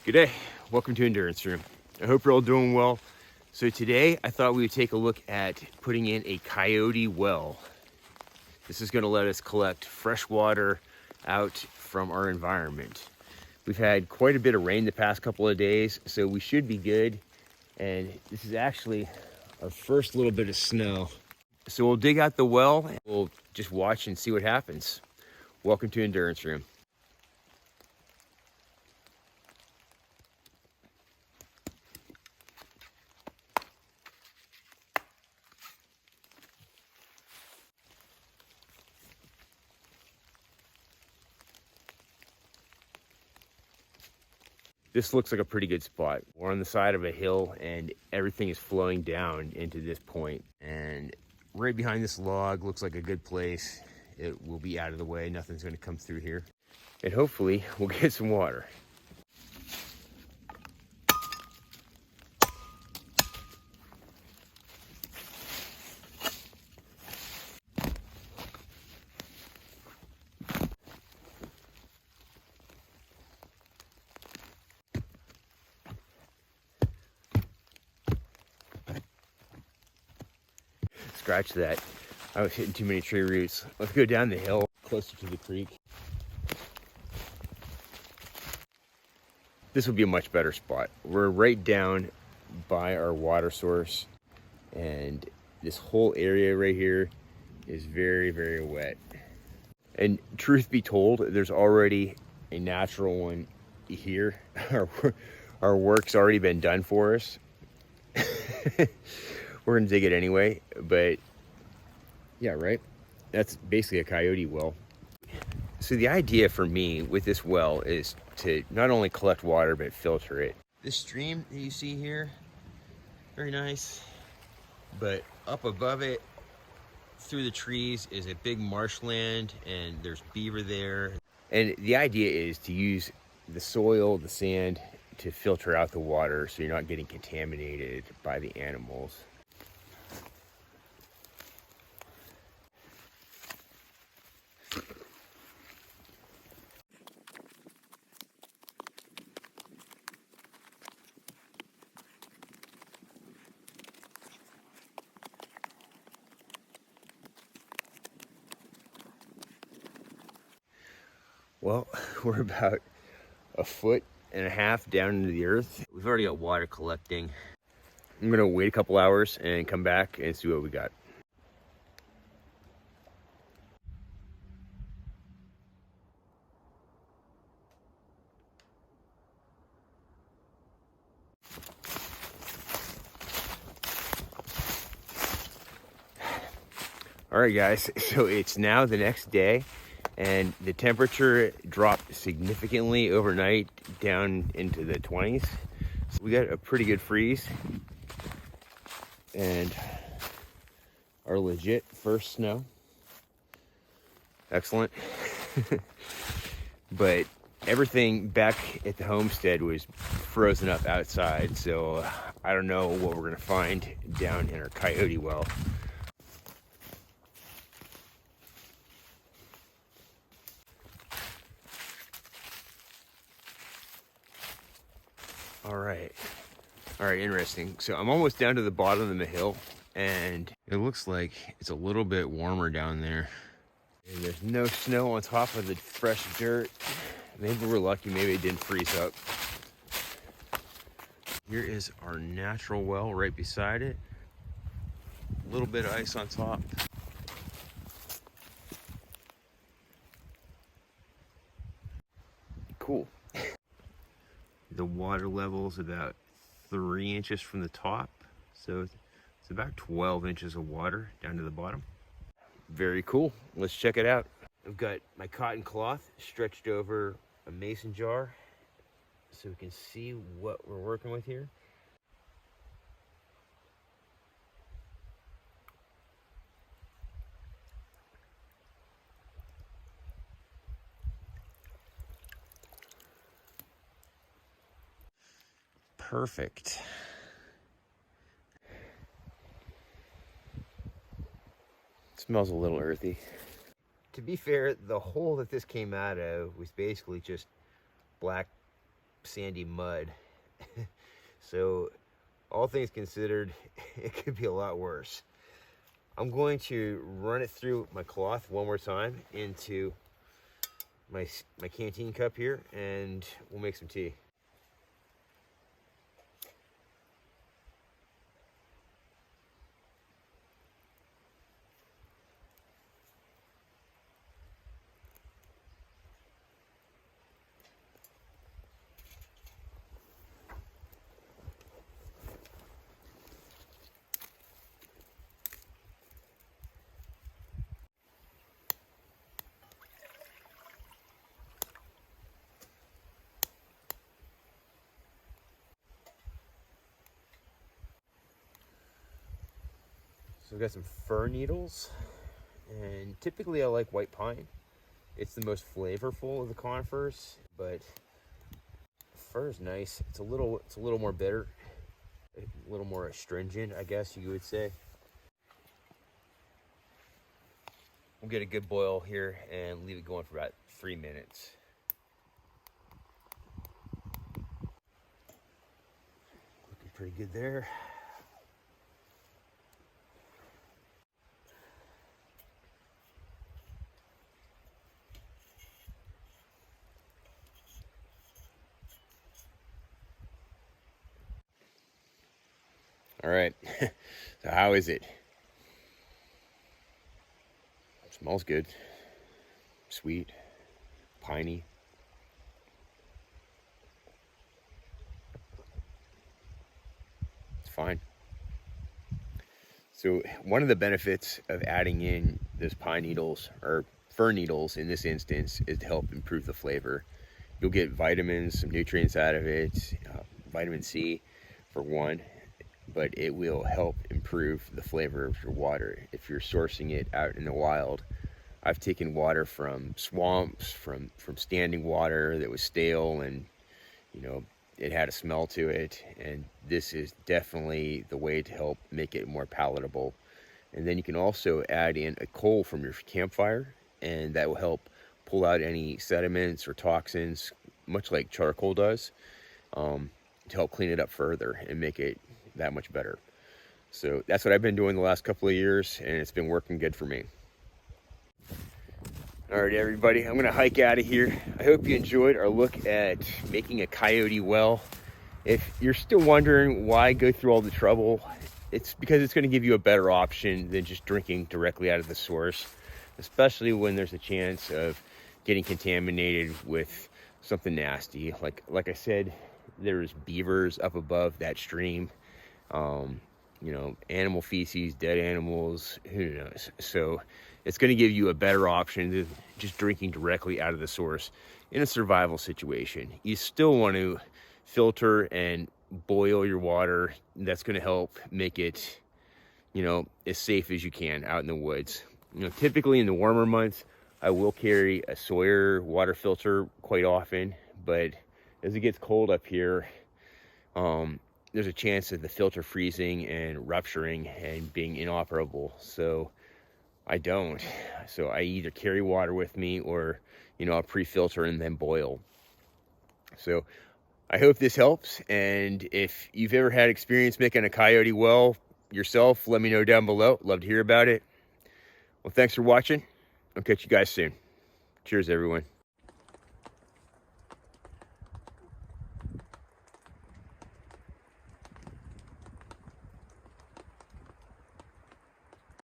G'day, welcome to Endurance Room. I hope you're all doing well. So today I thought we would take a look at putting in a Coyote Well. This is gonna let us collect fresh water out from our environment. We've had quite a bit of rain the past couple of days, so we should be good. And this is actually our first little bit of snow. So we'll dig out the well and we'll just watch and see what happens. Welcome to Endurance Room. This looks like a pretty good spot. We're on the side of a hill and everything is flowing down into this point. And right behind this log looks like a good place. It will be out of the way. Nothing's going to come through here. And hopefully we'll get some water. Scratch that. I was hitting too many tree roots. Let's go down the hill closer to the creek. This would be a much better spot. We're right down by our water source, and this whole area right here is very, very wet. And truth be told, there's already a natural one here. Our work's already been done for us. We're gonna dig it anyway, but yeah, right? That's basically a Coyote Well. So the idea for me with this well is to not only collect water, but filter it. This stream that you see here, very nice, but up above it, through the trees, is a big marshland, and there's beaver there. And the idea is to use the soil, the sand, to filter out the water so you're not getting contaminated by the animals. Well, we're about 1.5 feet down into the earth. We've already got water collecting. I'm gonna wait a couple hours and come back and see what we got. All right, guys, so it's now the next day, and the temperature dropped significantly overnight down into the 20s. So we got a pretty good freeze and our legit first snow. Excellent. But everything back at the homestead was frozen up outside, so I don't know what we're gonna find down in our Coyote Well. All right, interesting. So I'm almost down to the bottom of the hill, and it looks like it's a little bit warmer down there. And there's no snow on top of the fresh dirt. Maybe we're lucky, maybe it didn't freeze up. Here is our natural well right beside it. A little bit of ice on top. Cool. The water level is about 3 inches from the top, so it's about 12 inches of water down to the bottom. Very cool. Let's check it out. I've got my cotton cloth stretched over a mason jar so we can see what we're working with here. Perfect. Smells a little earthy. To be fair, the hole that this came out of was basically just black sandy mud. So all things considered, it could be a lot worse. I'm going to run it through my cloth one more time into my canteen cup here, and we'll make some tea. So I've got some fir needles, and typically I like white pine. It's the most flavorful of the conifers, but fir is nice. It's a little more bitter, a little more astringent, I guess you would say. We'll get a good boil here and leave it going for about 3 minutes. Looking pretty good there. All right, so how is it? Smells good, sweet, piney. It's fine. So one of the benefits of adding in those pine needles, or fir needles in this instance, is to help improve the flavor. You'll get vitamins, some nutrients out of it, vitamin C for one, but it will help improve the flavor of your water if you're sourcing it out in the wild. I've taken water from swamps, from standing water that was stale, and it had a smell to it, and this is definitely the way to help make it more palatable. And then you can also add in a coal from your campfire, and that will help pull out any sediments or toxins, much like charcoal does, to help clean it up further and make it that much better. So that's what I've been doing the last couple of years, and it's been working good for me. All right, everybody, I'm gonna hike out of here. I hope you enjoyed our look at making a Coyote Well. If you're still wondering why go through all the trouble, it's because it's gonna give you a better option than just drinking directly out of the source, especially when there's a chance of getting contaminated with something nasty. Like I said, there's beavers up above that stream. Animal feces, dead animals, who knows? So it's going to give you a better option than just drinking directly out of the source in a survival situation. You still want to filter and boil your water. That's going to help make it, as safe as you can out in the woods. Typically in the warmer months, I will carry a Sawyer water filter quite often, but as it gets cold up here, there's a chance of the filter freezing and rupturing and being inoperable. So I don't. So I either carry water with me or, I'll pre-filter and then boil. So I hope this helps. And if you've ever had experience making a Coyote Well yourself, let me know down below. Love to hear about it. Well, thanks for watching. I'll catch you guys soon. Cheers, everyone.